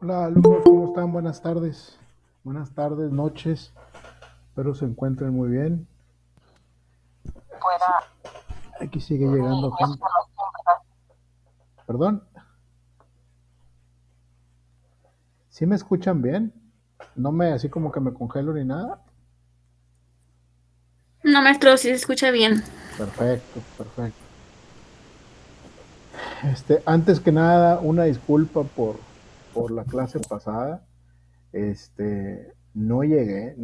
Hola alumnos, ¿cómo están? Buenas tardes. Buenas tardes, noches. Espero se encuentren muy bien. Sí, aquí sigue llegando gente. Perdón, ¿sí me escuchan bien? No me así como que me congelo ni nada. No, maestro, sí se escucha bien. Perfecto, perfecto. Antes que nada, una disculpa por la clase pasada. No llegué.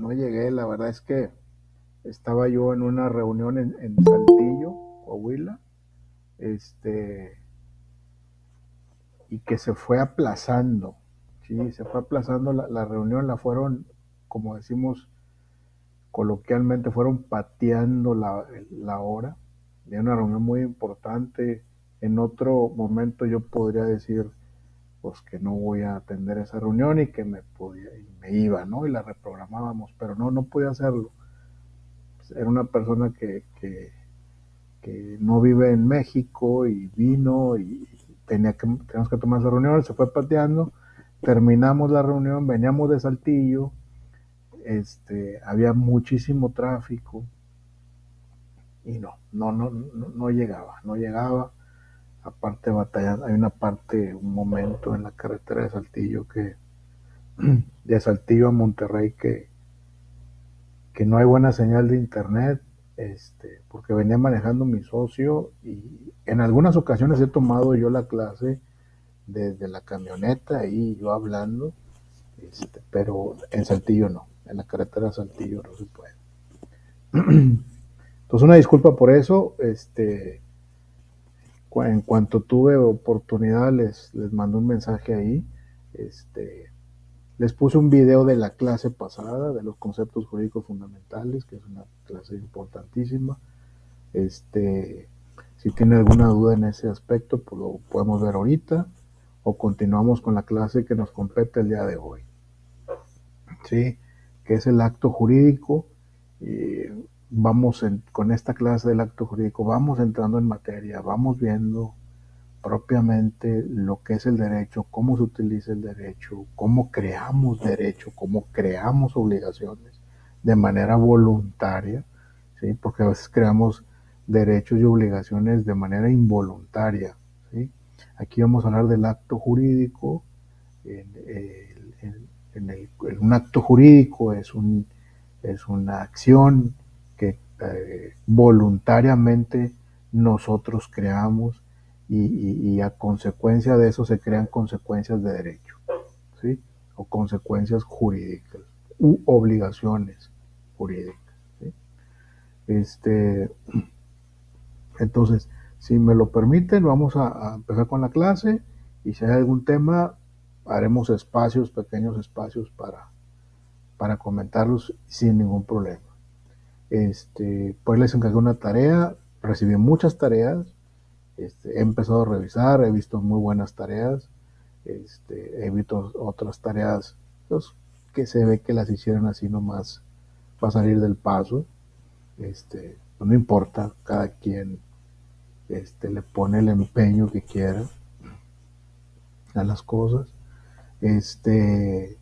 La verdad es que estaba yo en una reunión en Saltillo, Coahuila. Este, y que se fue aplazando, ¿sí? Se fue aplazando la reunión, la fueron, como decimos coloquialmente, fueron pateando la hora de una reunión muy importante. En otro momento yo podría decir pues que no voy a atender esa reunión y que me iba, ¿no? Y la reprogramábamos, pero no podía hacerlo. Era una persona que no vive en México y vino y teníamos que tomar esa reunión, se fue pateando, terminamos la reunión, veníamos de Saltillo, había muchísimo tráfico y no llegaba, aparte batallando, hay una parte, un momento en la carretera de Saltillo de Saltillo a Monterrey que no hay buena señal de internet, porque venía manejando mi socio y en algunas ocasiones he tomado yo la clase desde la camioneta y yo hablando, pero en Saltillo no, en la carretera de Saltillo no se puede. Entonces una disculpa por eso, en cuanto tuve oportunidad les mando un mensaje ahí, este, les puse un video de la clase pasada, de los conceptos jurídicos fundamentales, que es una clase importantísima. Este, si tiene alguna duda en ese aspecto, pues lo podemos ver ahorita o continuamos con la clase que nos compete el día de hoy, ¿sí? Que es el acto jurídico. Con esta clase del acto jurídico vamos entrando en materia, vamos viendo propiamente lo que es el derecho, cómo se utiliza el derecho, cómo creamos obligaciones de manera voluntaria, ¿sí? Porque a veces creamos derechos y obligaciones de manera involuntaria, ¿sí? Aquí vamos a hablar del acto jurídico. Un acto jurídico es una acción que voluntariamente nosotros creamos y a consecuencia de eso se crean consecuencias de derecho, ¿sí? O consecuencias jurídicas u obligaciones jurídicas, ¿sí? Este, entonces, si me lo permiten, vamos a empezar con la clase y si hay algún tema, haremos espacios, pequeños espacios para comentarlos sin ningún problema. Pues les encargué una tarea, recibí muchas tareas, he empezado a revisar, he visto muy buenas tareas, he visto otras tareas pues, que se ve que las hicieron así nomás para salir del paso. Pues no importa, cada quien le pone el empeño que quiera a las cosas. Este,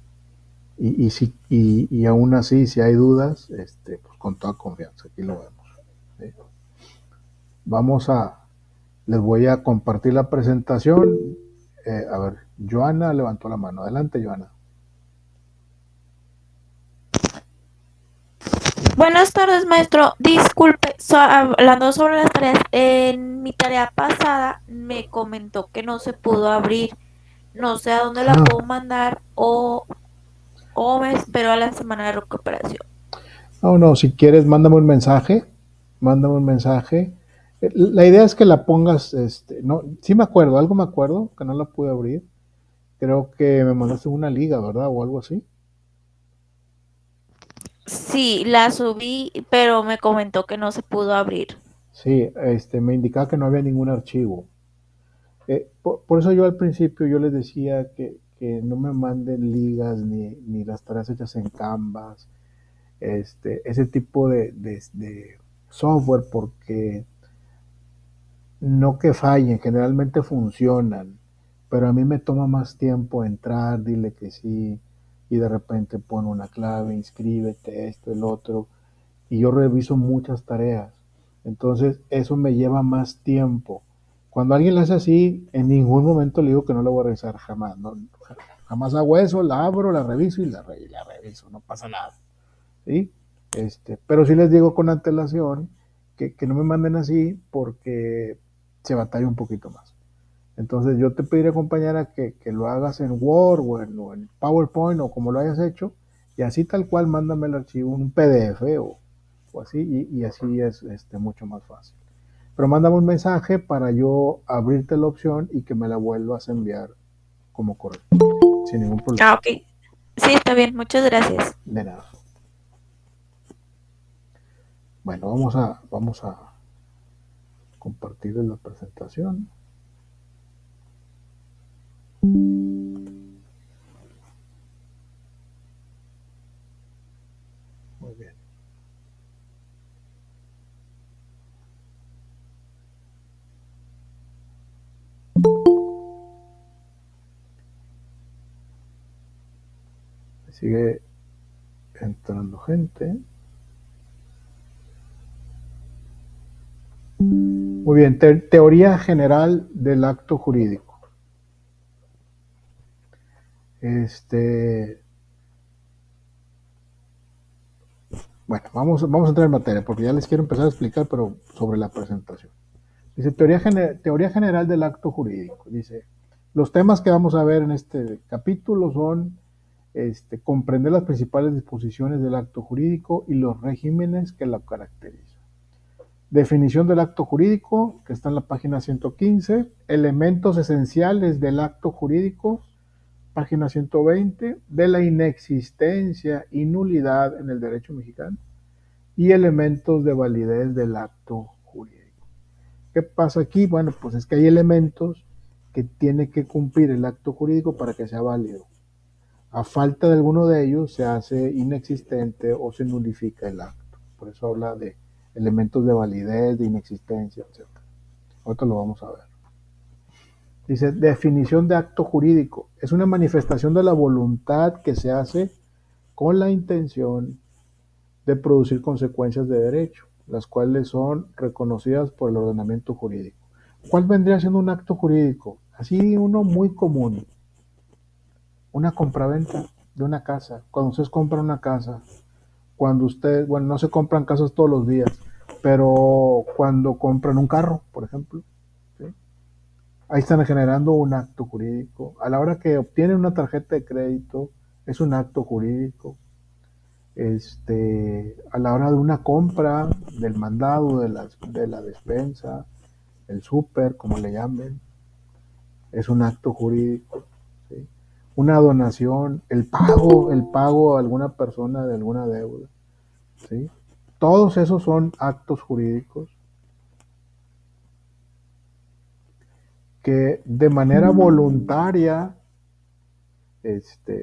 y aún así, si hay dudas, pues con toda confianza, aquí lo vemos. ¿Sí? Vamos a, les voy a compartir la presentación. A ver, Joana levantó la mano. Adelante, Joana. Buenas tardes, maestro. Disculpe, hablando sobre las tareas, en mi tarea pasada me comentó que no se pudo abrir. No sé a dónde la Ah, puedo mandar o me espero a la semana de recuperación. no, si quieres, mándame un mensaje. Mándame un mensaje. La idea es que la pongas, no, sí me acuerdo, algo me acuerdo, que no la pude abrir. Creo que me mandaste una liga, ¿verdad? O algo así. Sí, la subí, pero me comentó que no se pudo abrir. Sí, me indicaba que no había ningún archivo. Por eso yo al principio yo les decía que no me manden ligas ni las tareas hechas en Canvas, ese tipo de software, porque no que fallen, generalmente funcionan, pero a mí me toma más tiempo entrar, dile que sí, y de repente pone una clave, inscríbete, esto, el otro, y yo reviso muchas tareas. Entonces, eso me lleva más tiempo. Cuando alguien lo hace así, en ningún momento le digo que no lo voy a revisar, jamás. No, jamás hago eso, la abro, la reviso y la reviso, no pasa nada. ¿Sí? Pero sí les digo con antelación que no me manden así porque se batalla un poquito más. Entonces yo te pediría, compañera, que lo hagas en Word o en PowerPoint o como lo hayas hecho, y así tal cual mándame el archivo en un PDF o así, y así es mucho más fácil. Pero mándame un mensaje para yo abrirte la opción y que me la vuelvas a enviar como correcto, sin ningún problema. Ah, ok. Sí, está bien, muchas gracias. De nada. Bueno, vamos a compartir la presentación. Muy bien. Sigue entrando gente. Muy bien, teoría general del acto jurídico. Bueno, vamos a entrar en materia porque ya les quiero empezar a explicar, pero sobre la presentación. Dice teoría general del acto jurídico. Dice, los temas que vamos a ver en este capítulo son comprender las principales disposiciones del acto jurídico y los regímenes que lo caracterizan. Definición del acto jurídico, que está en la página 115. Elementos esenciales del acto jurídico, página 120. De la inexistencia y nulidad en el derecho mexicano. Y elementos de validez del acto jurídico. ¿Qué pasa aquí? Bueno, pues es que hay elementos que tiene que cumplir el acto jurídico para que sea válido. A falta de alguno de ellos se hace inexistente o se nulifica el acto. Por eso habla de elementos de validez, de inexistencia, etc. Ahorita lo vamos a ver. Dice, definición de acto jurídico. Es una manifestación de la voluntad que se hace con la intención de producir consecuencias de derecho, las cuales son reconocidas por el ordenamiento jurídico. ¿Cuál vendría siendo un acto jurídico? Así uno muy común. Una compraventa de una casa. Cuando ustedes compran una casa, cuando ustedes, bueno, no se compran casas todos los días, pero cuando compran un carro, por ejemplo, ¿sí? Ahí están generando un acto jurídico. A la hora que obtienen una tarjeta de crédito, es un acto jurídico. A la hora de una compra, del mandado, de la despensa, el súper, como le llamen, es un acto jurídico. ¿Sí? Una donación, el pago a alguna persona de alguna deuda. ¿Sí? Todos esos son actos jurídicos que de manera voluntaria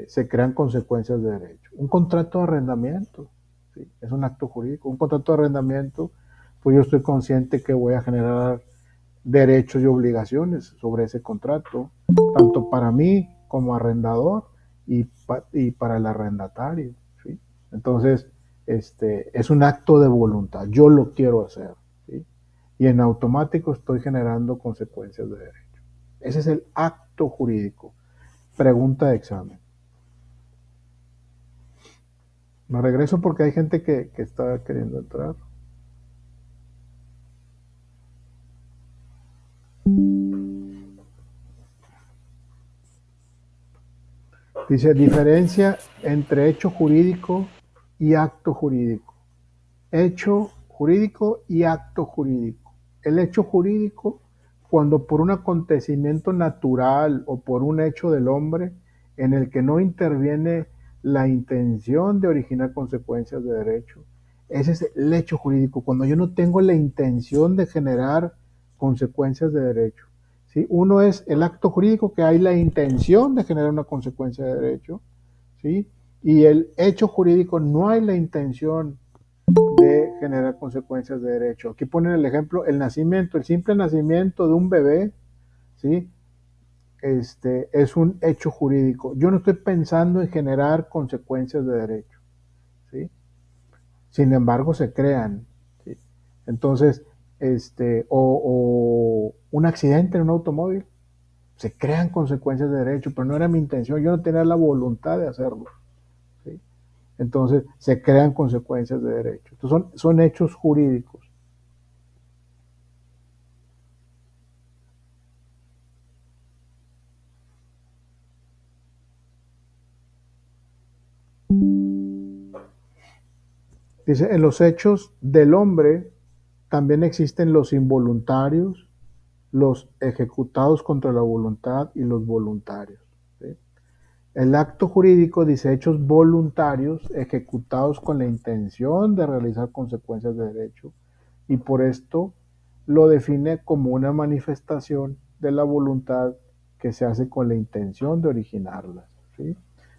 se crean consecuencias de derecho. Un contrato de arrendamiento, ¿sí? Es un acto jurídico. Un contrato de arrendamiento, pues yo estoy consciente que voy a generar derechos y obligaciones sobre ese contrato, tanto para mí como arrendador y para el arrendatario. ¿Sí? Entonces, es un acto de voluntad. Yo lo quiero hacer. ¿Sí? Y en automático estoy generando consecuencias de derecho. Ese es el acto jurídico. Pregunta de examen. Me regreso porque hay gente que está queriendo entrar. Dice, diferencia entre hecho jurídico y acto jurídico. Hecho jurídico y acto jurídico. El hecho jurídico, cuando por un acontecimiento natural o por un hecho del hombre en el que no interviene la intención de originar consecuencias de derecho, ese es el hecho jurídico, cuando yo no tengo la intención de generar consecuencias de derecho. ¿Sí? Uno es el acto jurídico, que hay la intención de generar una consecuencia de derecho, ¿sí? Y el hecho jurídico no hay la intención de generar consecuencias de derecho. Aquí ponen el ejemplo, el nacimiento, el simple nacimiento de un bebé, ¿sí? es un hecho jurídico. Yo no estoy pensando en generar consecuencias de derecho, ¿sí? Sin embargo, se crean, ¿sí? Entonces, o un accidente en un automóvil, se crean consecuencias de derecho, pero no era mi intención, yo no tenía la voluntad de hacerlo, ¿sí? Entonces, se crean consecuencias de derecho. Entonces, son hechos jurídicos. Dice, en los hechos del hombre también existen los involuntarios, los ejecutados contra la voluntad y los voluntarios, ¿sí? El acto jurídico dice hechos voluntarios ejecutados con la intención de realizar consecuencias de derecho y por esto lo define como una manifestación de la voluntad que se hace con la intención de originarlas, ¿sí?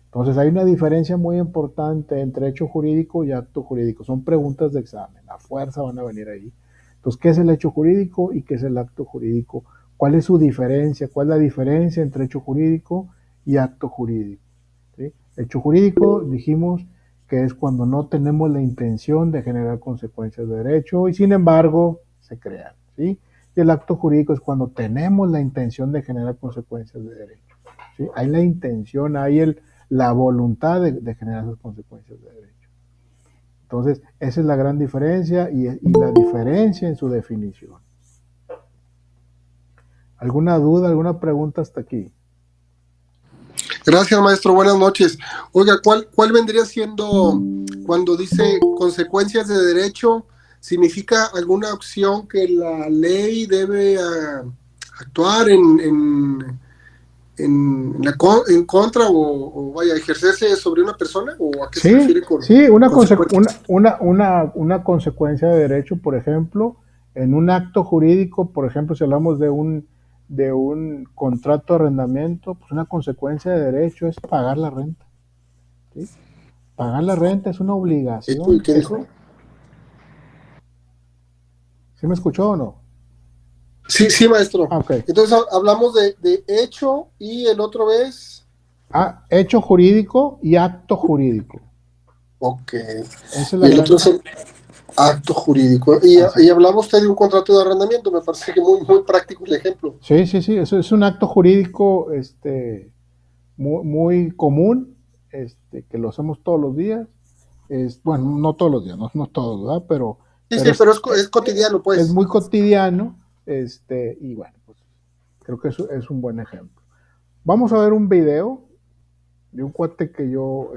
Entonces hay una diferencia muy importante entre hecho jurídico y acto jurídico. Son preguntas de examen, a fuerza van a venir ahí. Entonces, ¿qué es el hecho jurídico y qué es el acto jurídico? ¿Cuál es su diferencia? ¿Cuál es la diferencia entre hecho jurídico y acto jurídico? ¿Sí? Hecho jurídico, dijimos que es cuando no tenemos la intención de generar consecuencias de derecho y sin embargo se crean, ¿sí? Y el acto jurídico es cuando tenemos la intención de generar consecuencias de derecho, ¿sí? Hay la intención, hay la voluntad de generar esas consecuencias de derecho. Entonces, esa es la gran diferencia y la diferencia en su definición. ¿Alguna duda, alguna pregunta hasta aquí? Gracias, maestro. Buenas noches. Oiga, ¿cuál vendría siendo cuando dice consecuencias de derecho? ¿Significa alguna acción que la ley debe actuar en contra o vaya a ejercerse sobre una persona? ¿O a qué se refiere con consecuencias? Una consecuencia de derecho, por ejemplo, en un acto jurídico, por ejemplo, si hablamos de un contrato de arrendamiento, pues una consecuencia de derecho es pagar la renta, ¿sí? Pagar la renta es una obligación. ¿Y qué dijo? ¿Sí me escuchó o no? Sí, sí, maestro. Ah, ok. Entonces hablamos de hecho y el otro es... Hecho jurídico y acto jurídico. Ok. Esa es Y la el gran... otro es el acto jurídico. Y hablaba usted de un contrato de arrendamiento, me parece que muy, muy práctico el ejemplo. Sí, eso es un acto jurídico muy, muy común, que lo hacemos todos los días. Bueno, no todos los días, no todos, ¿verdad? Pero pero es cotidiano, pues. Es muy cotidiano, y bueno, pues creo que eso es un buen ejemplo. Vamos a ver un video de un cuate que yo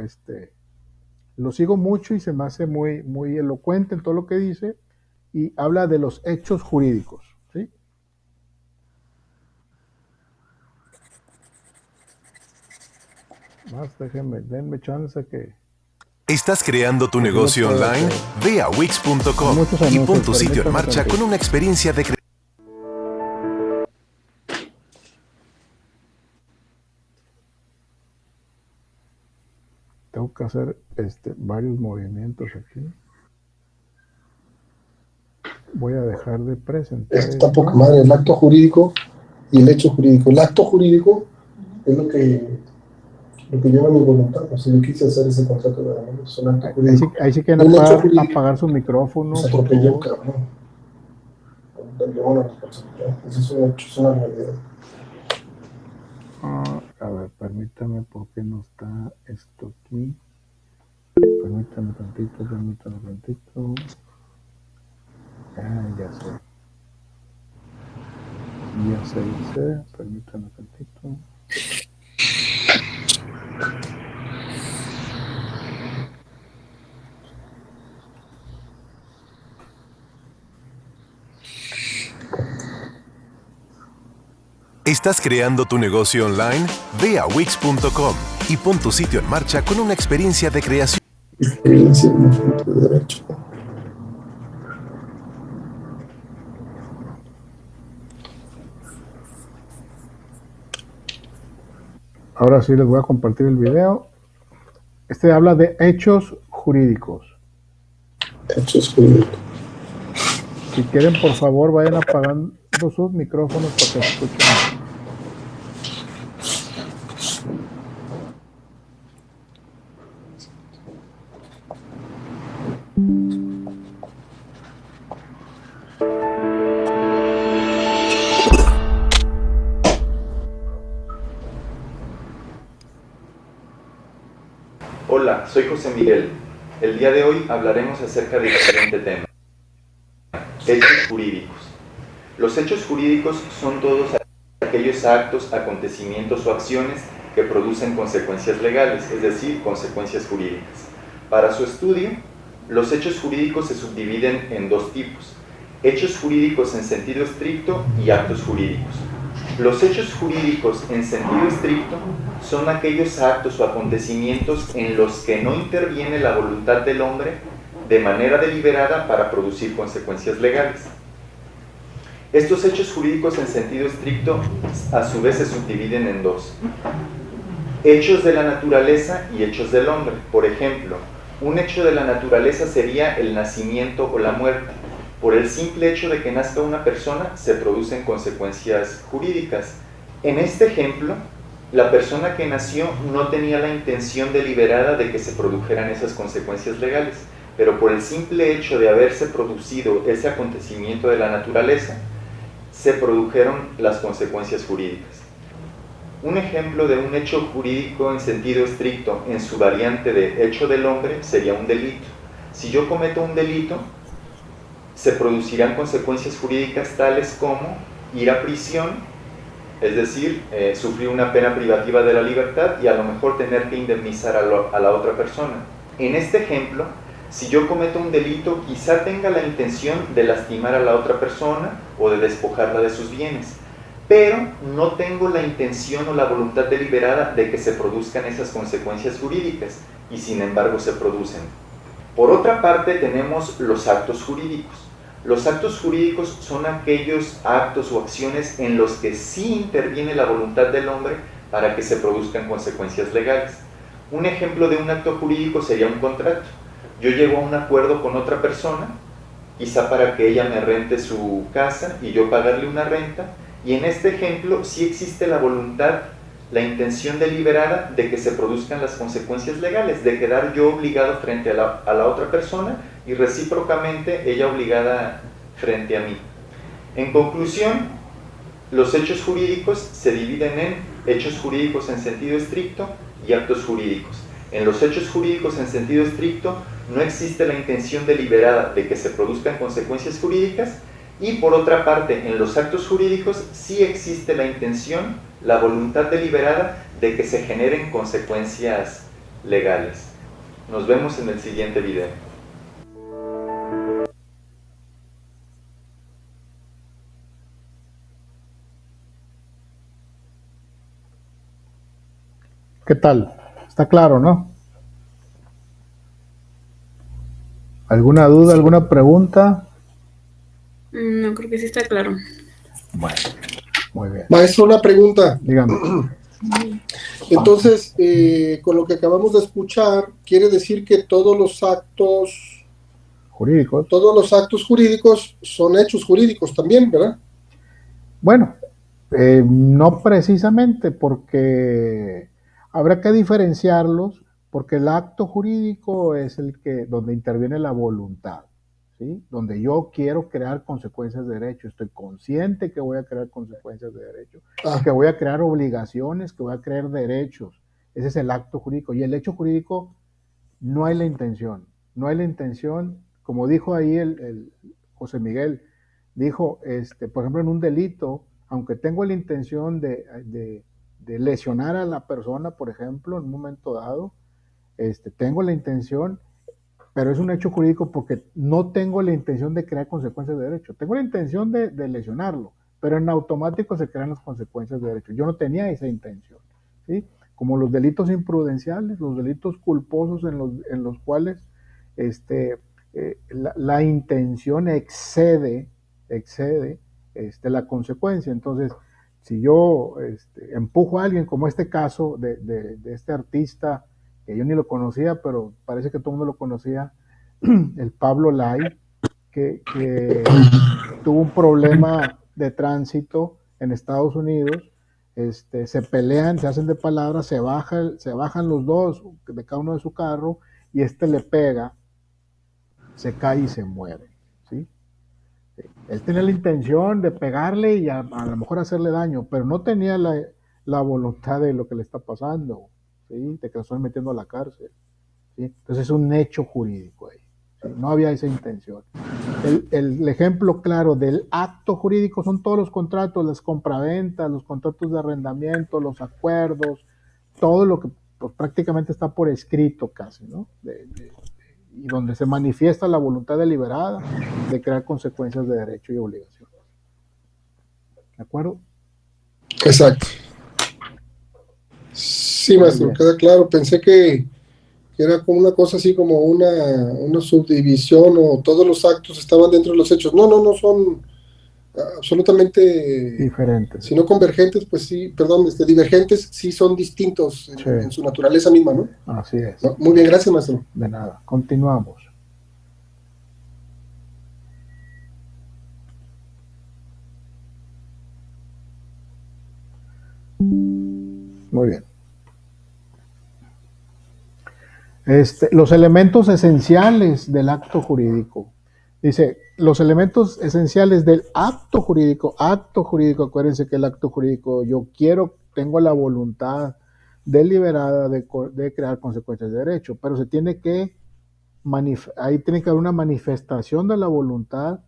lo sigo mucho y se me hace muy, muy elocuente en todo lo que dice y habla de los hechos jurídicos, ¿sí? Más denme chance que... ¿Estás creando tu negocio online? Ve a Wix.com y pon tu sitio en marcha con una experiencia de crecimiento. Tengo que hacer varios movimientos aquí. Voy a dejar de presentar. Esto está poca madre, el acto jurídico y el hecho jurídico. El acto jurídico es lo que lleva mi voluntad. O sea, yo quise hacer ese contrato de arrendamiento, es un acto jurídico. Ahí sí quieren apagar su micrófono. Se atropelló, cabrón. Una responsabilidad. Eso es un hecho, es una realidad. A ver, permítame, ¿por qué no está esto aquí? Permítame tantito. Ya sé, permítame tantito. ¿Estás creando tu negocio online? Ve a Wix.com y pon tu sitio en marcha con una experiencia de creación. Experiencia en el de derecho. Ahora sí les voy a compartir el video. Habla de hechos jurídicos. Hechos jurídicos. Si quieren, por favor, vayan apagando sus micrófonos para que escuchen. Hola, soy José Miguel. El día de hoy hablaremos acerca del siguiente tema: hechos jurídicos. Los hechos jurídicos son todos aquellos actos, acontecimientos o acciones que producen consecuencias legales, es decir, consecuencias jurídicas. Para su estudio, los hechos jurídicos se subdividen en dos tipos: hechos jurídicos en sentido estricto y actos jurídicos. Los hechos jurídicos en sentido estricto son aquellos actos o acontecimientos en los que no interviene la voluntad del hombre de manera deliberada para producir consecuencias legales. Estos hechos jurídicos en sentido estricto a su vez se subdividen en dos: hechos de la naturaleza y hechos del hombre. Por ejemplo, un hecho de la naturaleza sería el nacimiento o la muerte. Por el simple hecho de que nazca una persona se producen consecuencias jurídicas. En este ejemplo, la persona que nació no tenía la intención deliberada de que se produjeran esas consecuencias legales, pero por el simple hecho de haberse producido ese acontecimiento de la naturaleza, se produjeron las consecuencias jurídicas. Un ejemplo de un hecho jurídico en sentido estricto en su variante de hecho del hombre sería un delito. Si yo cometo un delito, se producirán consecuencias jurídicas tales como ir a prisión, es decir, sufrir una pena privativa de la libertad y a lo mejor tener que indemnizar a la otra persona. En este ejemplo, si yo cometo un delito, quizá tenga la intención de lastimar a la otra persona o de despojarla de sus bienes, pero no tengo la intención o la voluntad deliberada de que se produzcan esas consecuencias jurídicas, y sin embargo se producen. Por otra parte, tenemos los actos jurídicos. Los actos jurídicos son aquellos actos o acciones en los que sí interviene la voluntad del hombre para que se produzcan consecuencias legales. Un ejemplo de un acto jurídico sería un contrato. Yo llego a un acuerdo con otra persona, quizá para que ella me rente su casa y yo pagarle una renta, y en este ejemplo sí existe la voluntad, la intención deliberada de que se produzcan las consecuencias legales, de quedar yo obligado frente a la otra persona y recíprocamente ella obligada frente a mí. En conclusión, los hechos jurídicos se dividen en hechos jurídicos en sentido estricto y actos jurídicos. En los hechos jurídicos en sentido estricto no existe la intención deliberada de que se produzcan consecuencias jurídicas, y por otra parte, en los actos jurídicos sí existe la intención, la voluntad deliberada de que se generen consecuencias legales. Nos vemos en el siguiente video. ¿Qué tal? ¿Está claro, no? ¿Alguna duda, alguna pregunta? No, creo que sí está claro. Bueno, muy bien. Maestro, una pregunta. Dígame. Entonces, con lo que acabamos de escuchar, quiere decir que todos los actos jurídicos son hechos jurídicos también, ¿verdad? Bueno, no precisamente, porque habrá que diferenciarlos, porque el acto jurídico es el que donde interviene la voluntad, ¿sí? Donde yo quiero crear consecuencias de derecho, estoy consciente que voy a crear consecuencias de derecho, que voy a crear obligaciones, que voy a crear derechos. Ese es el acto jurídico. Y el hecho jurídico no hay la intención, como dijo ahí el José Miguel, dijo, por ejemplo, en un delito, aunque tengo la intención de lesionar a la persona, por ejemplo, en un momento dado, tengo la intención, pero es un hecho jurídico porque no tengo la intención de crear consecuencias de derecho. Tengo la intención de lesionarlo, pero en automático se crean las consecuencias de derecho. Yo no tenía esa intención, ¿sí? Como los delitos imprudenciales, los delitos culposos en los cuales la intención excede la consecuencia. Entonces, si yo empujo a alguien, como este caso de este artista, que yo ni lo conocía, pero parece que todo el mundo lo conocía, el Pablo Lai, que tuvo un problema de tránsito en Estados Unidos, se pelean, se hacen de palabras, se bajan los dos de cada uno de su carro, y le pega se cae y se muere, ¿sí? Él tenía la intención de pegarle y a lo mejor hacerle daño, pero no tenía la voluntad de lo que le está pasando, ¿sí? De que lo están metiendo a la cárcel, ¿sí? Entonces es un hecho jurídico ahí, ¿sí? No había esa intención. El ejemplo claro del acto jurídico son todos los contratos, las compraventas, los contratos de arrendamiento, los acuerdos, todo lo que pues, prácticamente está por escrito casi, ¿no? Y donde se manifiesta la voluntad deliberada de crear consecuencias de derecho y obligación. ¿De acuerdo? Exacto. Sí, Muy maestro, bien. queda claro. Pensé que era como una cosa así como una subdivisión o todos los actos estaban dentro de los hechos. No, no, no son absolutamente, Diferentes. si no convergentes, pues sí, perdón, divergentes, sí son distintos Sí. en su naturaleza misma, ¿no? Así es. No, muy bien, gracias, maestro. De nada. Continuamos. Muy bien. Los elementos esenciales del acto jurídico. Dice, los elementos esenciales del acto jurídico, acuérdense que el acto jurídico, yo tengo la voluntad deliberada de crear consecuencias de derecho, pero ahí tiene que haber una manifestación de la voluntad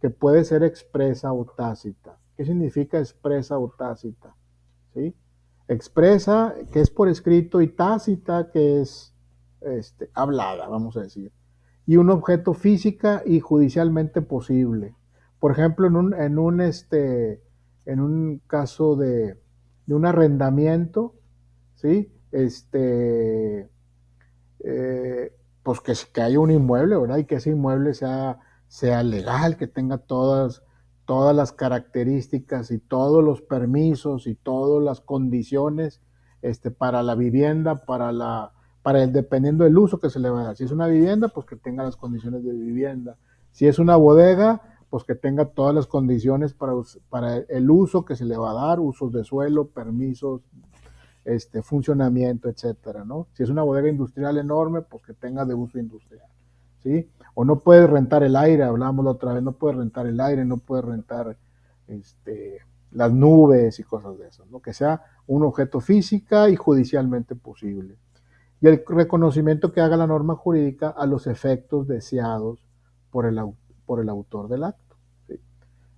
que puede ser expresa o tácita. ¿Qué significa expresa o tácita? ¿Sí? Expresa, que es por escrito, y tácita, que es hablada, vamos a decir. Y un objeto física y judicialmente posible. Por ejemplo, en un caso de un arrendamiento, ¿sí? Pues que haya un inmueble, ¿verdad? Y que ese inmueble sea legal, que tenga todas las características y todos los permisos y todas las condiciones para la vivienda, dependiendo del uso que se le va a dar. Si es una vivienda, pues que tenga las condiciones de vivienda. Si es una bodega, pues que tenga todas las condiciones para el uso que se le va a dar, usos de suelo, permisos, funcionamiento, etcétera, ¿no? Si es una bodega industrial enorme, pues que tenga de uso industrial, ¿sí? O no puede rentar el aire, hablábamos la otra vez, no puede rentar el aire, no puede rentar las nubes y cosas de esas, ¿no? Que sea un objeto física y judicialmente posible. Y el reconocimiento que haga la norma jurídica a los efectos deseados por el autor del acto, ¿sí?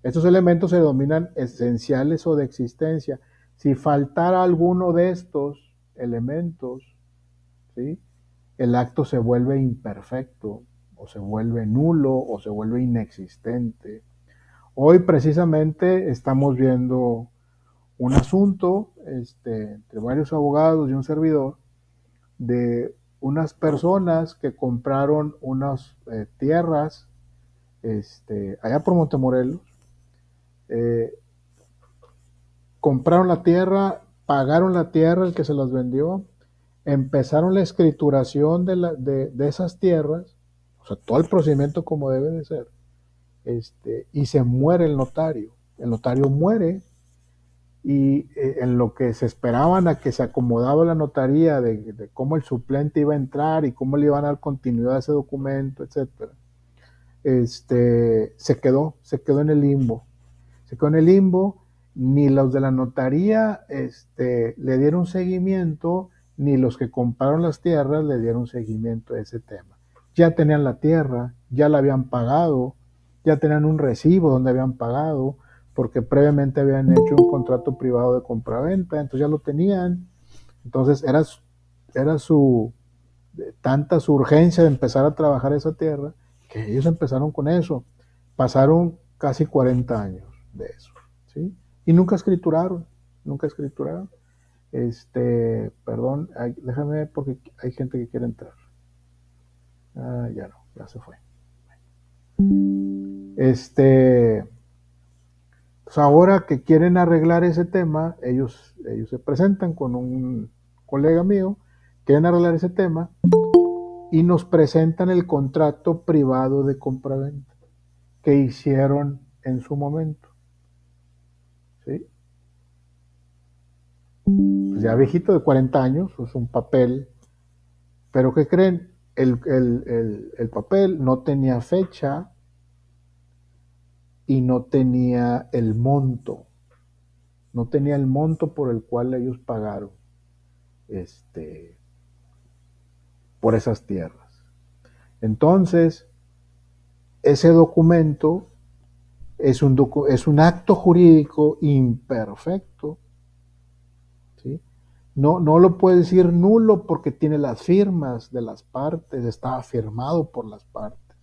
Estos elementos se denominan esenciales o de existencia. Si faltara alguno de estos elementos, ¿sí? El acto se vuelve imperfecto, o se vuelve nulo, o se vuelve inexistente. Hoy precisamente estamos viendo un asunto entre varios abogados y un servidor de unas personas que compraron unas tierras allá por Montemorelos. Compraron la tierra, pagaron la tierra el que se las vendió, empezaron la escrituración de esas tierras, o sea, todo el procedimiento como debe de ser, y se muere el notario. El notario muere y en lo que se esperaban a que se acomodaba la notaría de cómo el suplente iba a entrar y cómo le iban a dar continuidad a ese documento, etcétera, se quedó en el limbo. Ni los de la notaría le dieron seguimiento, ni los que compraron las tierras le dieron seguimiento a ese tema. Ya tenían la tierra, ya la habían pagado, ya tenían un recibo donde habían pagado, porque previamente habían hecho un contrato privado de compraventa, entonces ya lo tenían. Entonces era tanta su urgencia de empezar a trabajar esa tierra, que ellos empezaron con eso. Pasaron casi 40 años de eso, ¿sí? Y nunca escrituraron. Perdón, déjame ver porque hay gente que quiere entrar. Ya no, ya se fue. Pues ahora que quieren arreglar ese tema, ellos se presentan con un colega mío, quieren arreglar ese tema y nos presentan el contrato privado de compraventa que hicieron en su momento, ¿sí? Pues ya viejito de 40 años, es un papel, pero ¿qué creen? el papel no tenía fecha y no tenía el monto. No tenía el monto por el cual ellos pagaron por esas tierras. Entonces, ese documento es un acto jurídico imperfecto, ¿sí? No lo puede decir nulo porque tiene las firmas de las partes, estaba firmado por las partes.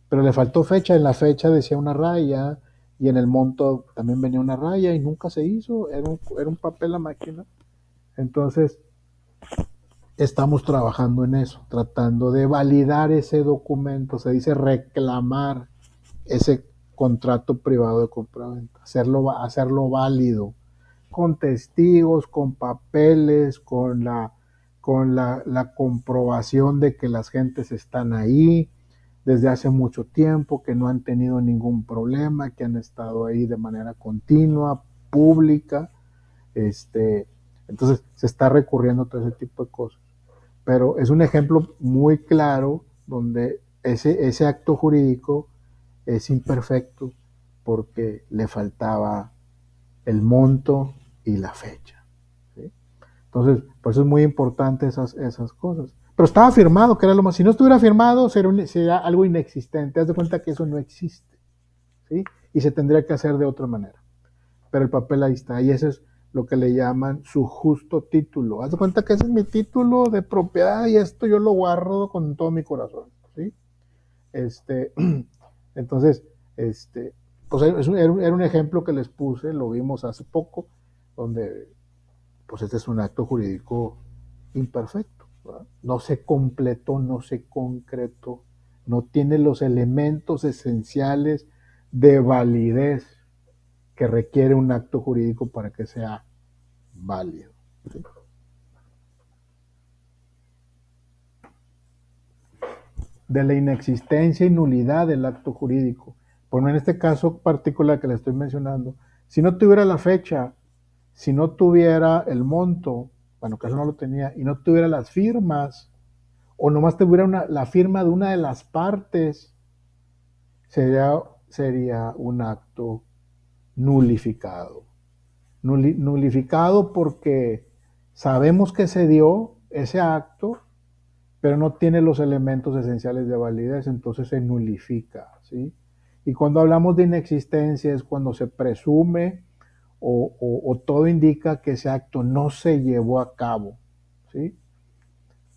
Pero le faltó fecha, en la fecha decía una raya y en el monto también venía una raya y nunca se hizo, era un papel a máquina. Entonces, estamos trabajando en eso, tratando de validar ese documento, se dice reclamar ese contrato privado de compraventa, hacerlo válido, con testigos, con papeles, con la comprobación de que las gentes están ahí desde hace mucho tiempo, que no han tenido ningún problema, que han estado ahí de manera continua, pública. Entonces se está recurriendo a todo ese tipo de cosas. Pero es un ejemplo muy claro donde ese acto jurídico es imperfecto porque le faltaba el monto y la fecha, ¿sí? Entonces, por eso es muy importante esas cosas. Pero estaba firmado, que era lo más. Si no estuviera firmado, sería algo inexistente. Haz de cuenta que eso no existe, ¿sí? Y se tendría que hacer de otra manera. Pero el papel ahí está, y eso es lo que le llaman su justo título. Haz de cuenta que ese es mi título de propiedad y esto yo lo guardo con todo mi corazón, ¿sí? Entonces, pues era un ejemplo que les puse, lo vimos hace poco, donde pues este es un acto jurídico imperfecto, ¿verdad? No se completó, no se concretó, no tiene los elementos esenciales de validez que requiere un acto jurídico para que sea válido, ¿sí? De la inexistencia y nulidad del acto jurídico. Por en este caso particular que le estoy mencionando, si no tuviera la fecha, si no tuviera el monto, bueno, que eso no lo tenía, y no tuviera las firmas, o nomás tuviera la firma de una de las partes, sería un acto nulificado. Nulificado porque sabemos que se dio ese acto, pero no tiene los elementos esenciales de validez, entonces se nulifica, ¿sí? Y cuando hablamos de inexistencia es cuando se presume o todo indica que ese acto no se llevó a cabo, ¿sí?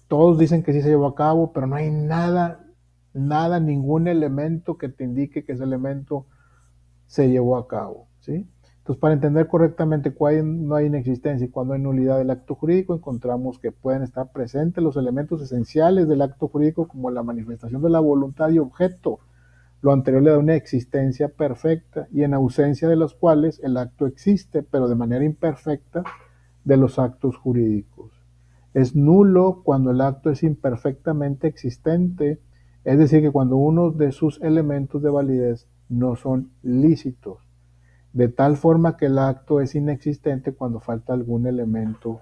Todos dicen que sí se llevó a cabo, pero no hay nada, ningún elemento que te indique que ese elemento se llevó a cabo, ¿sí? Entonces, para entender correctamente cuándo no hay inexistencia y cuándo hay nulidad del acto jurídico, encontramos que pueden estar presentes los elementos esenciales del acto jurídico como la manifestación de la voluntad y objeto. Lo anterior le da una existencia perfecta y en ausencia de los cuales el acto existe, pero de manera imperfecta, de los actos jurídicos. Es nulo cuando el acto es imperfectamente existente, es decir, que cuando uno de sus elementos de validez no son lícitos, de tal forma que el acto es inexistente cuando falta algún elemento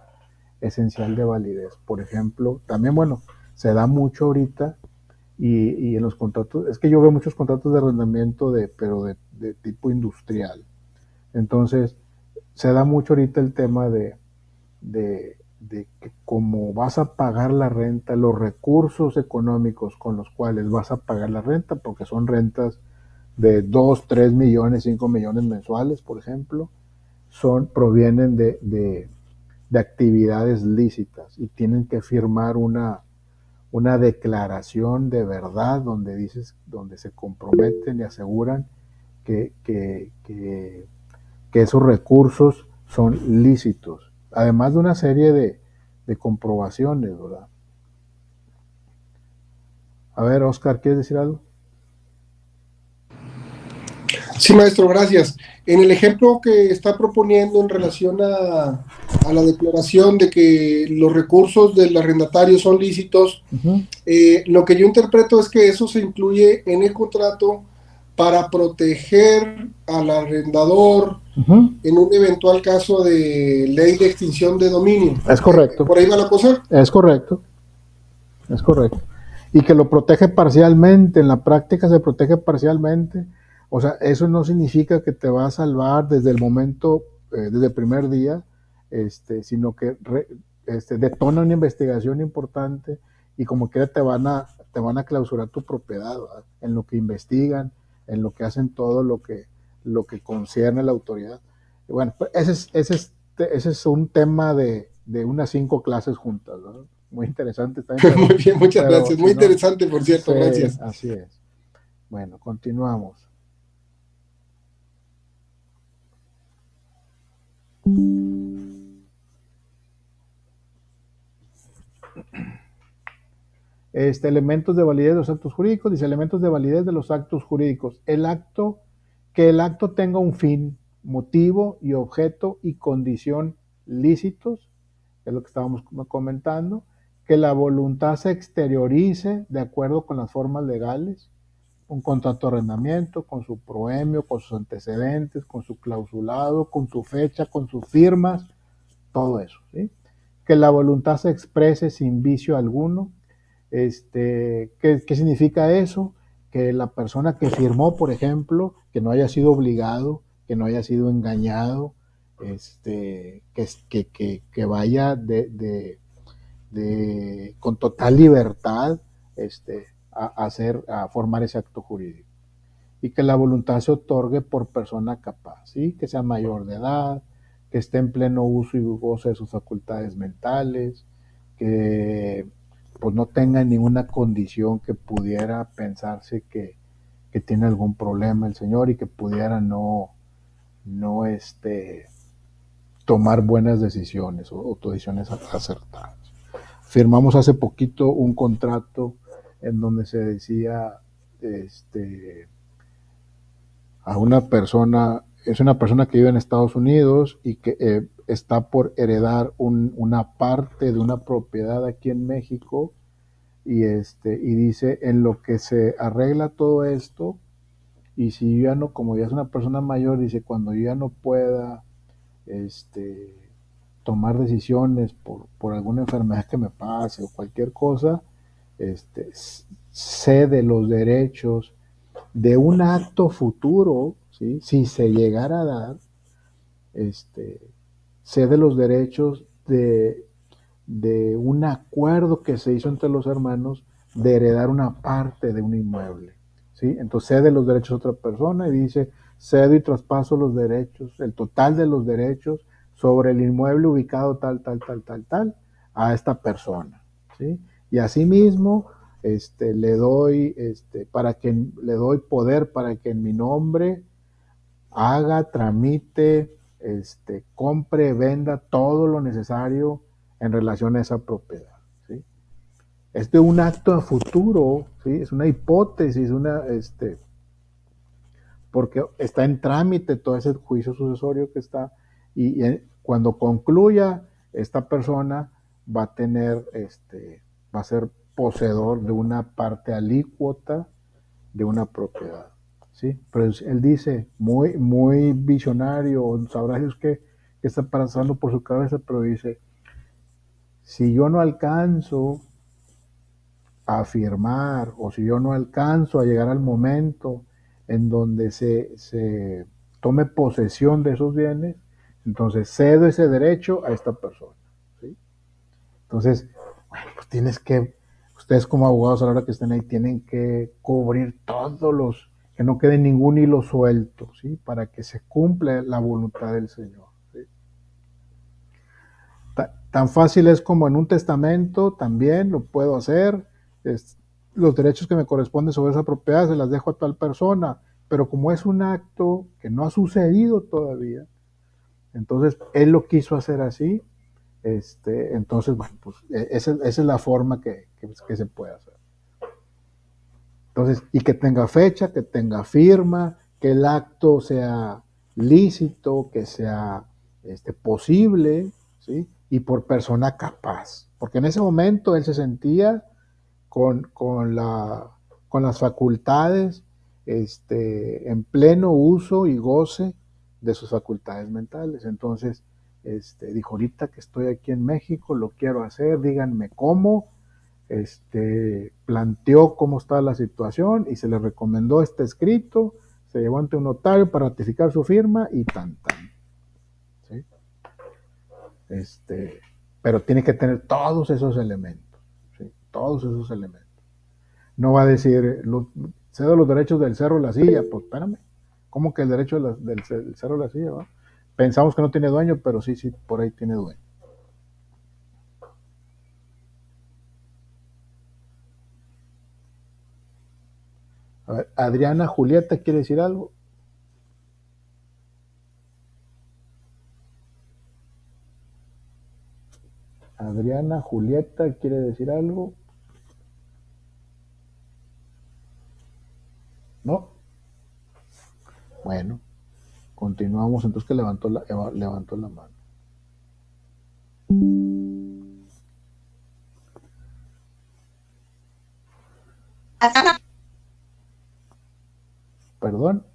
esencial de validez. Por ejemplo, también, bueno, se da mucho ahorita y en los contratos, es que yo veo muchos contratos de arrendamiento pero de tipo industrial. Entonces, se da mucho ahorita el tema de que como vas a pagar la renta, los recursos económicos con los cuales vas a pagar la renta, porque son rentas de 2, 3 millones, 5 millones mensuales, por ejemplo, provienen de actividades lícitas y tienen que firmar una declaración de verdad donde se comprometen y aseguran que esos recursos son lícitos, además de una serie de comprobaciones, ¿verdad? A ver, Oscar, ¿quieres decir algo? Sí, maestro, gracias. En el ejemplo que está proponiendo en relación a la declaración de que los recursos del arrendatario son lícitos, lo que yo interpreto es que eso se incluye en el contrato para proteger al arrendador en un eventual caso de ley de extinción de dominio. Es correcto. ¿Por ahí va la cosa? Es correcto. Es correcto. Y que lo protege parcialmente, en la práctica se protege parcialmente. O sea, eso no significa que te va a salvar desde el momento, desde el primer día, sino que detona una investigación importante y como quiera te van a clausurar tu propiedad, ¿verdad? En lo que investigan, en lo que hacen todo lo que concierne a la autoridad. Y bueno, pues ese es un tema de unas 5 clases juntas, ¿verdad? Muy interesante también, Muy bien, muchas pero gracias. si Muy no, interesante, por cierto, sí, gracias. así es. Bueno, continuamos. Elementos de validez de los actos jurídicos, dice elementos de validez de los actos jurídicos. Que el acto tenga un fin, motivo y objeto y condición lícitos, que es lo que estábamos comentando, que la voluntad se exteriorice de acuerdo con las formas legales, un contrato de arrendamiento, con su proemio, con sus antecedentes, con su clausulado, con su fecha, con sus firmas, todo eso, ¿sí? Que la voluntad se exprese sin vicio alguno. ¿Qué significa eso? Que la persona que firmó, por ejemplo, que no haya sido obligado, que no haya sido engañado, que vaya con total libertad a formar ese acto jurídico. Y que la voluntad se otorgue por persona capaz, ¿sí? Que sea mayor de edad, que esté en pleno uso y goce de sus facultades mentales, que pues no tenga ninguna condición que pudiera pensarse que tiene algún problema el señor y que pudiera no tomar buenas decisiones o decisiones acertadas. Firmamos hace poquito un contrato en donde se decía a una persona, es una persona que vive en Estados Unidos y que está por heredar una parte de una propiedad aquí en México y dice, en lo que se arregla todo esto, y si yo ya no, como ya es una persona mayor, dice, cuando yo ya no pueda tomar decisiones por alguna enfermedad que me pase o cualquier cosa, cede los derechos de un acto futuro, ¿sí? Si se llegara a dar, cede los derechos de un acuerdo que se hizo entre los hermanos de heredar una parte de un inmueble, ¿sí? Entonces cede los derechos a otra persona y dice, cedo y traspaso los derechos, el total de los derechos sobre el inmueble ubicado tal, a esta persona, ¿sí? Y asimismo, le doy poder para que en mi nombre haga, tramite, compre, venda todo lo necesario en relación a esa propiedad, ¿sí? Es de un acto a futuro, ¿sí? Es una hipótesis, porque está en trámite todo ese juicio sucesorio que está, y cuando concluya, esta persona va a tener, va a ser poseedor de una parte alícuota de una propiedad, ¿sí? Pero él dice, muy visionario, sabrá Dios qué está pasando por su cabeza, pero dice, si yo no alcanzo a firmar o si yo no alcanzo a llegar al momento en donde se tome posesión de esos bienes, entonces cedo ese derecho a esta persona, ¿sí? Entonces, bueno, pues ustedes como abogados a la hora que estén ahí tienen que cubrir que no quede ningún hilo suelto, ¿sí? Para que se cumpla la voluntad del Señor, ¿sí? Tan fácil es como en un testamento, también lo puedo hacer, los derechos que me corresponden sobre esa propiedad se las dejo a tal persona, pero como es un acto que no ha sucedido todavía, entonces él lo quiso hacer así, entonces, bueno, pues esa es la forma que se puede hacer. Entonces, y que tenga fecha, que tenga firma, que el acto sea lícito, que sea posible, ¿sí? Y por persona capaz. Porque en ese momento él se sentía con las facultades en pleno uso y goce de sus facultades mentales. Entonces, dijo, ahorita que estoy aquí en México, lo quiero hacer, díganme cómo, planteó cómo está la situación y se le recomendó este escrito, se llevó ante un notario para ratificar su firma y tan. ¿Sí? Pero tiene que tener todos esos elementos, ¿sí? Todos esos elementos. No va a decir, cedo los derechos del Cerro La Silla, pues espérame, ¿cómo que el derecho del Cerro La Silla? ¿Va? Pensamos que no tiene dueño, pero sí, por ahí tiene dueño. A ver, Adriana Julieta, ¿quiere decir algo? Adriana Julieta, ¿quiere decir algo? ¿No? Bueno, continuamos, entonces que levantó la mano. ¿Perdón?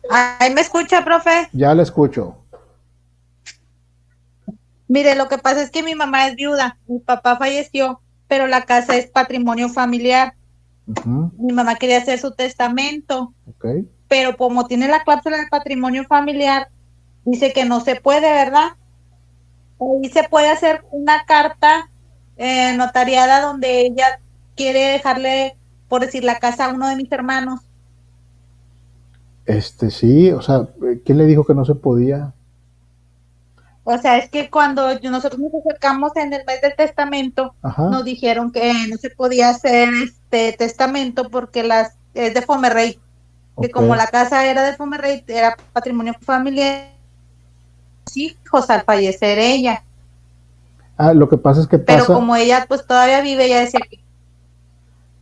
¿Ahí me escucha, profe? Ya la escucho. Mire, lo que pasa es que mi mamá es viuda, mi papá falleció, pero la casa es patrimonio familiar. Mi mamá quería hacer su testamento, pero como tiene la cláusula del patrimonio familiar, dice que no se puede, ¿verdad? Y se puede hacer una carta notariada donde ella quiere dejarle, por decir, la casa a uno de mis hermanos. Sí, o sea, ¿quién le dijo que no se podía? O sea, es que cuando nosotros nos acercamos en el mes del testamento, nos dijeron que no se podía hacer testamento porque es de Fomerrey, que como la casa era de Fomerrey, era patrimonio familiar, hijos al fallecer ella. Lo que pasa es que pero como ella pues todavía vive, ella decía que...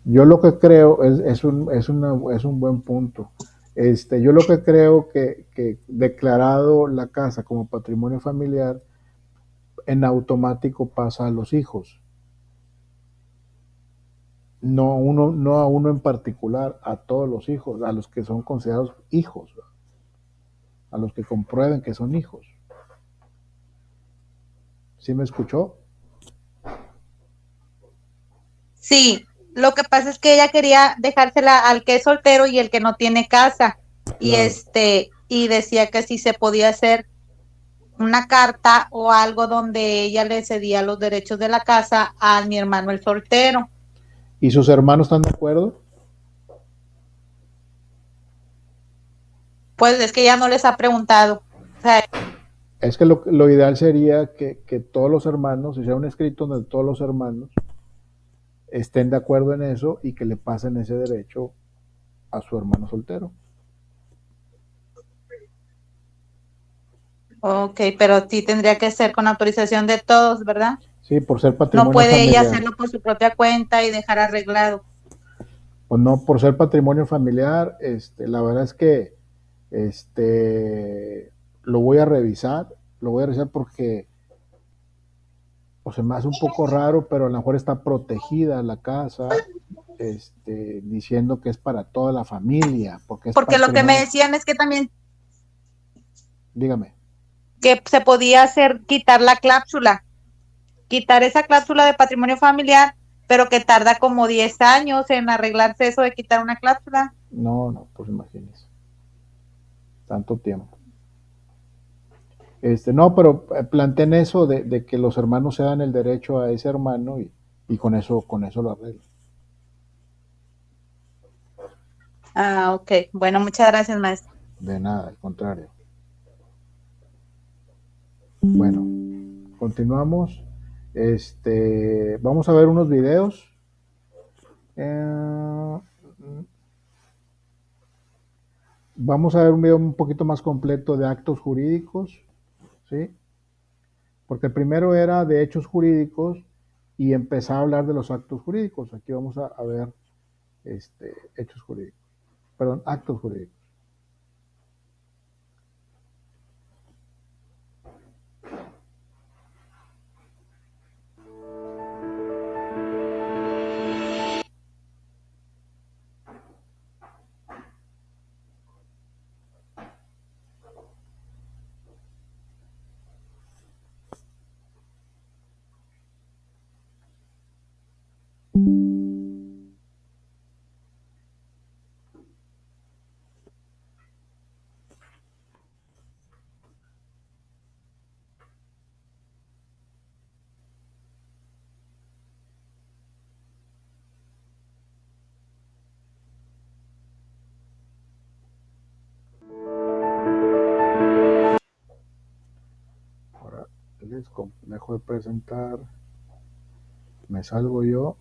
Yo lo que creo es un buen punto. Yo lo que creo que declarado la casa como patrimonio familiar, en automático pasa a los hijos. No a uno en particular, a todos los hijos, a los que son considerados hijos, a los que comprueben que son hijos. ¿Sí me escuchó? Sí, lo que pasa es que ella quería dejársela al que es soltero y el que no tiene casa. Claro. Y decía que si se podía hacer una carta o algo donde ella le cedía los derechos de la casa a mi hermano el soltero. ¿Y sus hermanos están de acuerdo? Pues es que ella no les ha preguntado. O sea, es que lo ideal sería que todos los hermanos, hiciera un escrito donde todos los hermanos estén de acuerdo en eso y que le pasen ese derecho a su hermano soltero. Ok, pero sí tendría que ser con autorización de todos, ¿verdad? Sí, por ser patrimonio familiar. No puede ella hacerlo por su propia cuenta y dejar arreglado. Pues no, por ser patrimonio familiar, la verdad es que lo voy a revisar porque se me hace un poco raro, pero a lo mejor está protegida la casa, diciendo que es para toda la familia. Porque lo que me decían es que también... Dígame. Que se podía hacer, quitar la cláusula, quitar esa cláusula de patrimonio familiar, pero que tarda como 10 años en arreglarse eso de quitar una cláusula. No, pues imagínese. Tanto tiempo. No, pero planteen eso de que los hermanos se dan el derecho a ese hermano y con eso lo arreglan. Ok. Bueno, muchas gracias, maestro. De nada, al contrario. Bueno, continuamos. Vamos a ver unos videos. Vamos a ver un video un poquito más completo de actos jurídicos, ¿sí? Porque el primero era de hechos jurídicos y empezaba a hablar de los actos jurídicos. Aquí vamos a ver hechos jurídicos. Perdón, actos jurídicos. dejo de presentar, me salgo yo.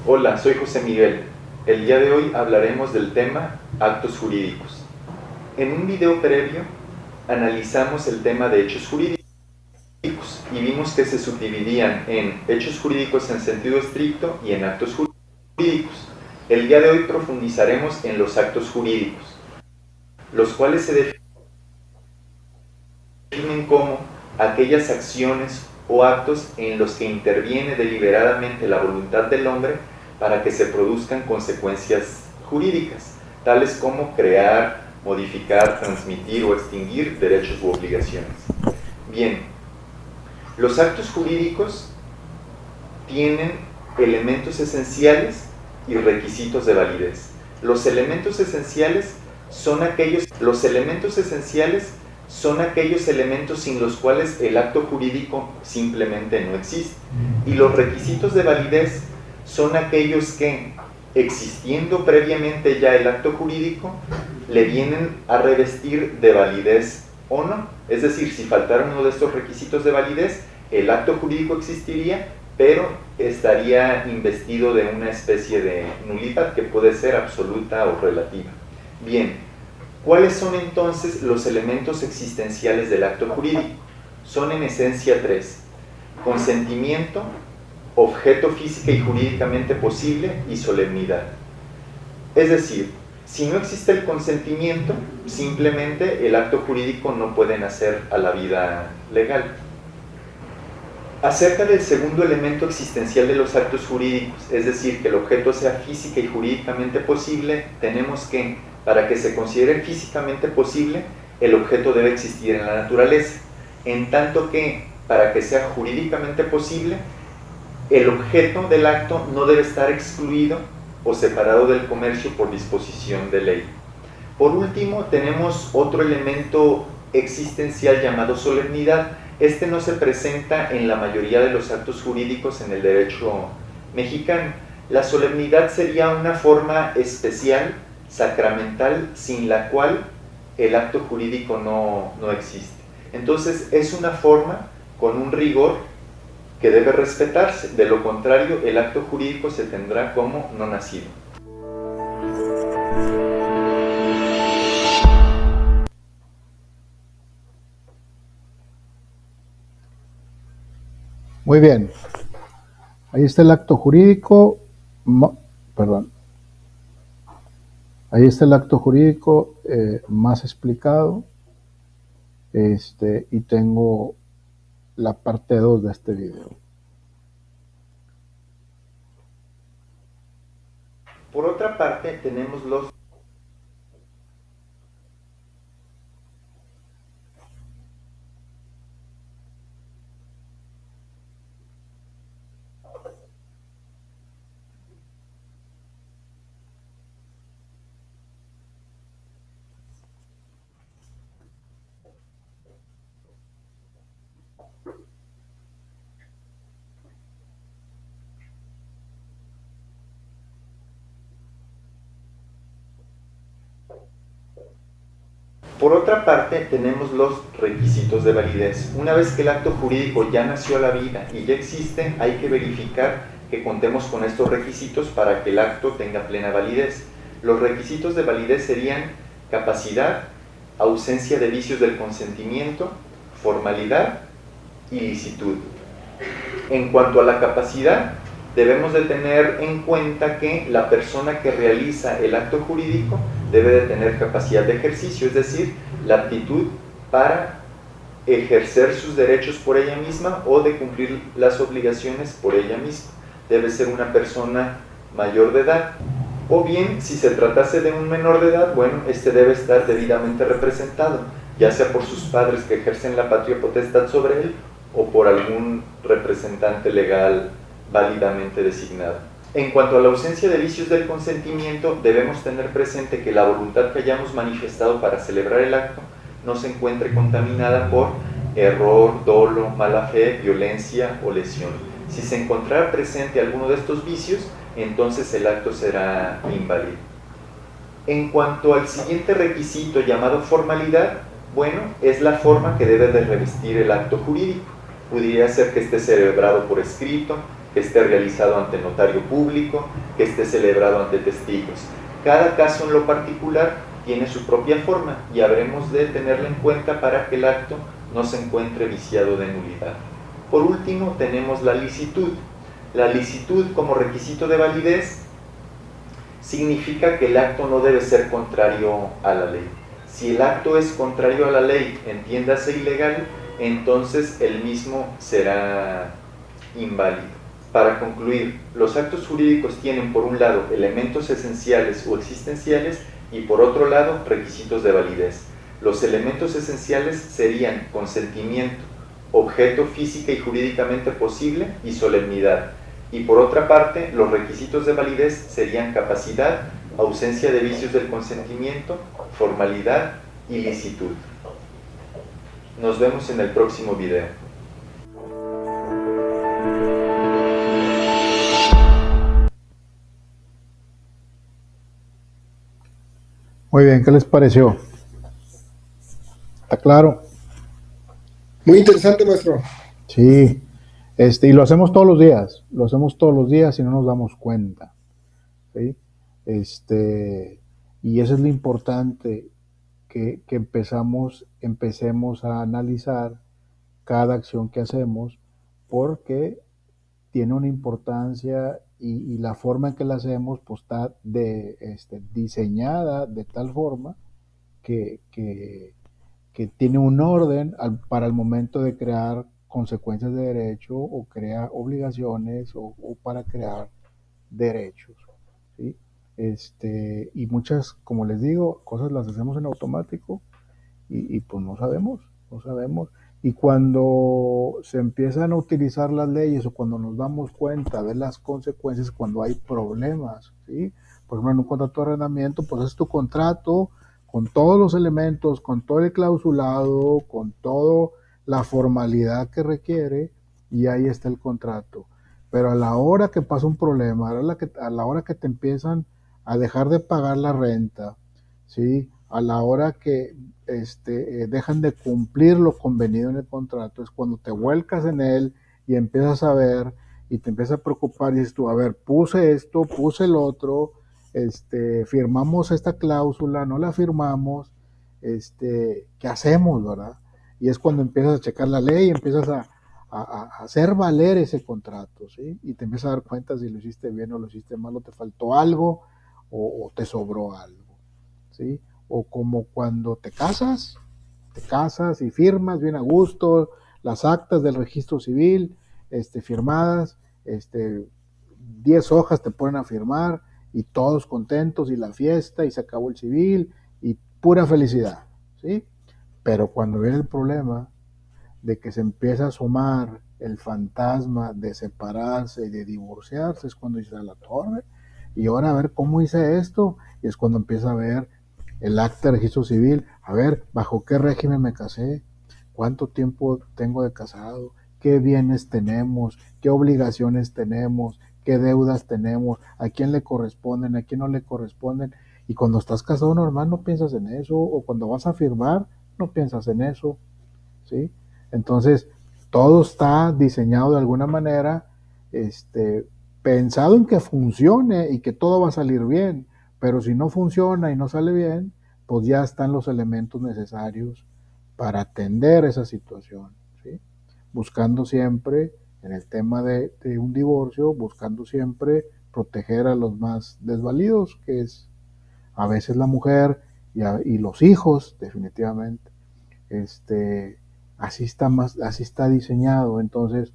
Hola, soy José Miguel. El día de hoy hablaremos del tema actos jurídicos. En un video previo analizamos el tema de hechos jurídicos y vimos que se subdividían en hechos jurídicos en sentido estricto y en actos jurídicos. El día de hoy profundizaremos en los actos jurídicos, los cuales se definen como aquellas acciones o actos en los que interviene deliberadamente la voluntad del hombre para que se produzcan consecuencias jurídicas, tales como crear, modificar, transmitir o extinguir derechos u obligaciones. Bien, los actos jurídicos tienen elementos esenciales y requisitos de validez. Los elementos esenciales son aquellos elementos sin los cuales el acto jurídico simplemente no existe. Y los requisitos de validez son aquellos que, existiendo previamente ya el acto jurídico, le vienen a revestir de validez o no. Es decir, si faltara uno de estos requisitos de validez, el acto jurídico existiría, pero estaría investido de una especie de nulidad que puede ser absoluta o relativa. Bien, ¿cuáles son entonces los elementos existenciales del acto jurídico? Son en esencia tres: consentimiento, objeto física y jurídicamente posible y solemnidad. Es decir, si no existe el consentimiento, simplemente el acto jurídico no puede nacer a la vida legal. Acerca del segundo elemento existencial de los actos jurídicos, es decir, que el objeto sea física y jurídicamente posible, tenemos que, para que se considere físicamente posible, el objeto debe existir en la naturaleza, en tanto que, para que sea jurídicamente posible, el objeto del acto no debe estar excluido o separado del comercio por disposición de ley. Por último, tenemos otro elemento existencial llamado solemnidad. Este no se presenta en la mayoría de los actos jurídicos en el derecho mexicano. La solemnidad sería una forma especial, sacramental, sin la cual el acto jurídico no existe. Entonces, es una forma con un rigor que debe respetarse. De lo contrario, el acto jurídico se tendrá como no nacido. Muy bien. Ahí está el acto jurídico. Ahí está el acto jurídico más explicado. Y tengo la parte 2 de este video. Por otra parte, tenemos los Por otra parte, tenemos los requisitos de validez. Una vez que el acto jurídico ya nació a la vida y ya existe, hay que verificar que contemos con estos requisitos para que el acto tenga plena validez. Los requisitos de validez serían capacidad, ausencia de vicios del consentimiento, formalidad y licitud. En cuanto a la capacidad, debemos de tener en cuenta que la persona que realiza el acto jurídico debe de tener capacidad de ejercicio, es decir, la aptitud para ejercer sus derechos por ella misma o de cumplir las obligaciones por ella misma. Debe ser una persona mayor de edad, o bien, si se tratase de un menor de edad, bueno, este debe estar debidamente representado, ya sea por sus padres que ejercen la patria potestad sobre él o por algún representante legal válidamente designado. En cuanto a la ausencia de vicios del consentimiento, debemos tener presente que la voluntad que hayamos manifestado para celebrar el acto no se encuentre contaminada por error, dolo, mala fe, violencia o lesión. Si se encontrara presente alguno de estos vicios, entonces el acto será inválido. En cuanto al siguiente requisito llamado formalidad, bueno, es la forma que debe de revestir el acto jurídico. Pudiera ser que esté celebrado por escrito, que esté realizado ante notario público, que esté celebrado ante testigos. Cada caso en lo particular tiene su propia forma y habremos de tenerla en cuenta para que el acto no se encuentre viciado de nulidad. Por último, tenemos la licitud. La licitud como requisito de validez significa que el acto no debe ser contrario a la ley. Si el acto es contrario a la ley, entiéndase ilegal, entonces el mismo será inválido. Para concluir, los actos jurídicos tienen por un lado elementos esenciales o existenciales y por otro lado requisitos de validez. Los elementos esenciales serían consentimiento, objeto física y jurídicamente posible y solemnidad. Y por otra parte, los requisitos de validez serían capacidad, ausencia de vicios del consentimiento, formalidad y licitud. Nos vemos en el próximo video. Muy bien, ¿qué les pareció? ¿Está claro? Muy interesante, maestro. Sí, y lo hacemos todos los días y no nos damos cuenta, ¿sí? Y eso es lo importante, que empecemos a analizar cada acción que hacemos, porque tiene una importancia y la forma en que la hacemos pues está diseñada de tal forma que tiene un orden para el momento de crear consecuencias de derecho o crea obligaciones o para crear derechos, ¿sí? Y muchas, como les digo, cosas las hacemos en automático y pues no sabemos. Y cuando se empiezan a utilizar las leyes o cuando nos damos cuenta de las consecuencias, cuando hay problemas, ¿sí? Por ejemplo, en un contrato de arrendamiento, pues es tu contrato con todos los elementos, con todo el clausulado, con toda la formalidad que requiere, y ahí está el contrato. Pero a la hora que pasa un problema, a la hora que te empiezan a dejar de pagar la renta, ¿sí? A la hora que dejan de cumplir lo convenido en el contrato, es cuando te vuelcas en él y empiezas a ver y te empiezas a preocupar y dices tú, a ver, puse esto, puse el otro, firmamos esta cláusula, no la firmamos, ¿qué hacemos, verdad? Y es cuando empiezas a checar la ley, empiezas a hacer valer ese contrato, ¿sí? Y te empiezas a dar cuenta si lo hiciste bien o lo hiciste mal, o te faltó algo o te sobró algo, ¿sí? O como cuando te casas y firmas bien a gusto, las actas del registro civil, firmadas, 10 hojas te ponen a firmar y todos contentos y la fiesta y se acabó el civil y pura felicidad, ¿sí? Pero cuando viene el problema de que se empieza a asomar el fantasma de separarse y de divorciarse, es cuando dice a la torre, y ahora a ver cómo hice esto, y es cuando empieza a ver el acta de registro civil, a ver, bajo qué régimen me casé, cuánto tiempo tengo de casado, qué bienes tenemos, qué obligaciones tenemos, qué deudas tenemos, a quién le corresponden, a quién no le corresponden. Y cuando estás casado normal no piensas en eso, o cuando vas a firmar no piensas en eso, ¿sí? Entonces, todo está diseñado de alguna manera, pensado en que funcione y que todo va a salir bien. Pero si no funciona y no sale bien, pues ya están los elementos necesarios para atender esa situación, ¿sí? Buscando siempre, en el tema de un divorcio, buscando siempre proteger a los más desvalidos, que es a veces la mujer y los hijos, definitivamente. Así está diseñado. Entonces,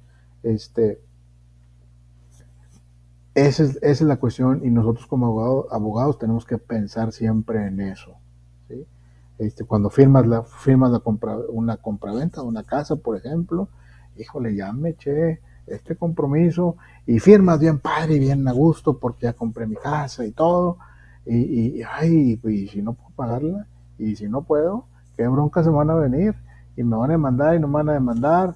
esa es la cuestión, y nosotros como abogados tenemos que pensar siempre en eso, ¿sí? Cuando firmas una compraventa de una casa, por ejemplo, híjole, ya me eché este compromiso, y firmas bien padre y bien a gusto porque ya compré mi casa y todo, y si no puedo pagarla, y si no puedo, qué broncas se van a venir, y me van a demandar y no me van a demandar,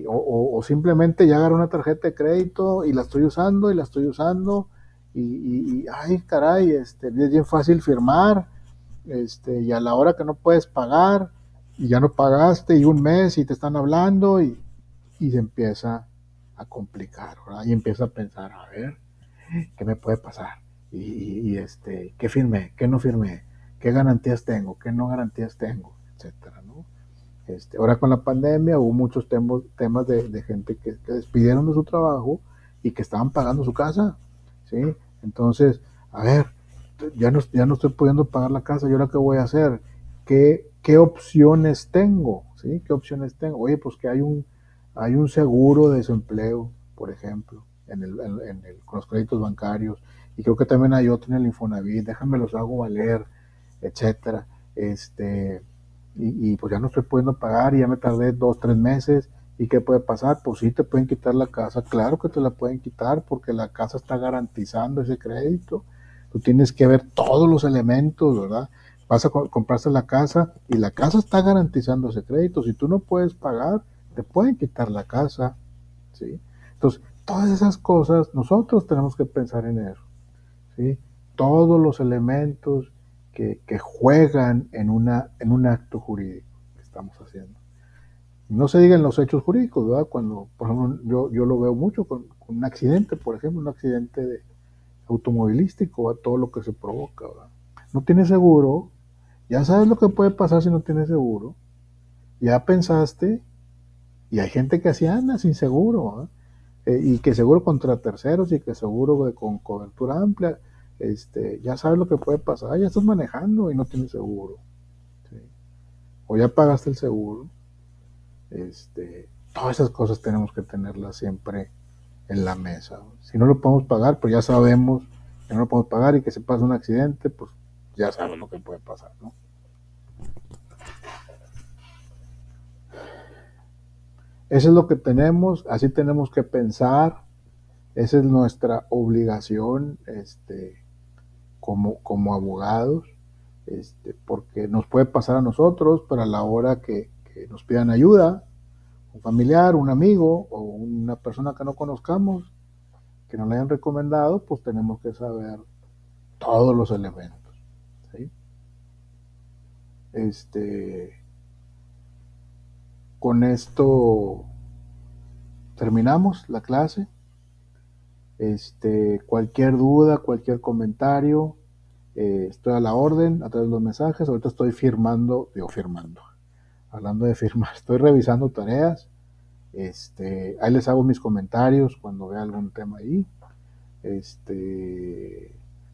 o simplemente ya agarro una tarjeta de crédito y la estoy usando, ay caray, es bien fácil firmar, y a la hora que no puedes pagar, y ya no pagaste, y un mes, y te están hablando, y se empieza a complicar, ¿verdad? Y empieza a pensar, a ver, ¿qué me puede pasar? ¿Qué firmé? ¿Qué no firmé? ¿Qué garantías tengo? ¿Qué no garantías tengo? Etcétera, ¿no? Ahora con la pandemia hubo muchos temas de gente que despidieron de su trabajo y que estaban pagando su casa, ¿sí? Entonces, a ver, ya no estoy pudiendo pagar la casa, ¿y ahora qué voy a hacer? ¿Qué opciones tengo? ¿Sí? ¿Qué opciones tengo? Oye, pues que hay un seguro de desempleo, por ejemplo, con los créditos bancarios, y creo que también hay otro en el Infonavit, déjame los hago valer, etcétera. Y pues ya no estoy pudiendo pagar y ya me tardé 2-3 meses. ¿Y qué puede pasar? Pues sí, te pueden quitar la casa, claro que te la pueden quitar porque la casa está garantizando ese crédito. Tú tienes que ver todos los elementos, ¿verdad? Vas a comprarse la casa y la casa está garantizando ese crédito. Si tú no puedes pagar, te pueden quitar la casa, ¿sí? Entonces, todas esas cosas, nosotros tenemos que pensar en eso, ¿sí? Todos los elementos que juegan en un acto jurídico que estamos haciendo. No se digan los hechos jurídicos, ¿verdad? Cuando, por ejemplo, yo lo veo mucho con un accidente, por ejemplo, un accidente automovilístico, ¿verdad? Todo lo que se provoca, ¿verdad? No tienes seguro, ya sabes lo que puede pasar si no tienes seguro, ya pensaste, y hay gente que así anda sin seguro, y que seguro contra terceros y que seguro con cobertura amplia, ya sabes lo que puede pasar, ya estás manejando y no tienes seguro, ¿sí? O ya pagaste el seguro. Todas esas cosas tenemos que tenerlas siempre en la mesa. Si no lo podemos pagar, pues ya sabemos que no lo podemos pagar, y que se pasa un accidente, pues ya sabemos lo que puede pasar, ¿no? Eso es lo que tenemos, así tenemos que pensar, esa es nuestra obligación, como abogados, porque nos puede pasar a nosotros, pero a la hora que nos pidan ayuda, un familiar, un amigo o una persona que no conozcamos, que nos la hayan recomendado, pues tenemos que saber todos los elementos, ¿sí? Con esto terminamos la clase. Cualquier duda, cualquier comentario, estoy a la orden a través de los mensajes. Ahorita estoy hablando de firmar, estoy revisando tareas, ahí les hago mis comentarios cuando vea algún tema ahí.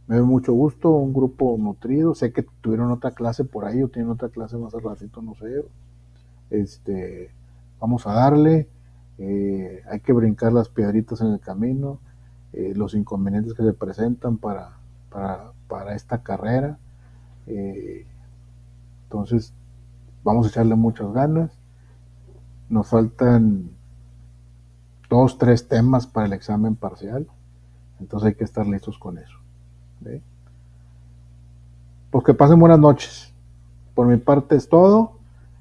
Me da mucho gusto, un grupo nutrido, sé que tuvieron otra clase por ahí o tienen otra clase más al ratito, no sé. Vamos a darle, hay que brincar las piedritas en el camino, los inconvenientes que se presentan para esta carrera, entonces vamos a echarle muchas ganas. Nos faltan 2-3 temas para el examen parcial, entonces hay que estar listos con eso, ¿sí? Pues que pasen buenas noches. Por mi parte es todo,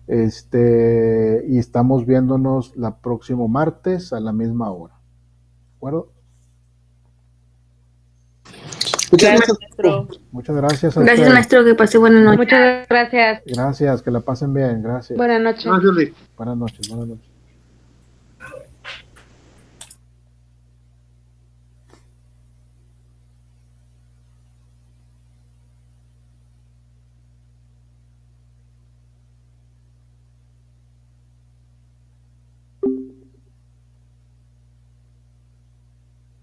y estamos viéndonos el próximo martes a la misma hora, ¿de acuerdo? Muchas gracias, maestro. Muchas gracias a Gracias, ustedes. maestro, que pase buena noche. Muchas gracias. Gracias, que la pasen bien, gracias. Buenas noches. Gracias, Rick. Buenas noches.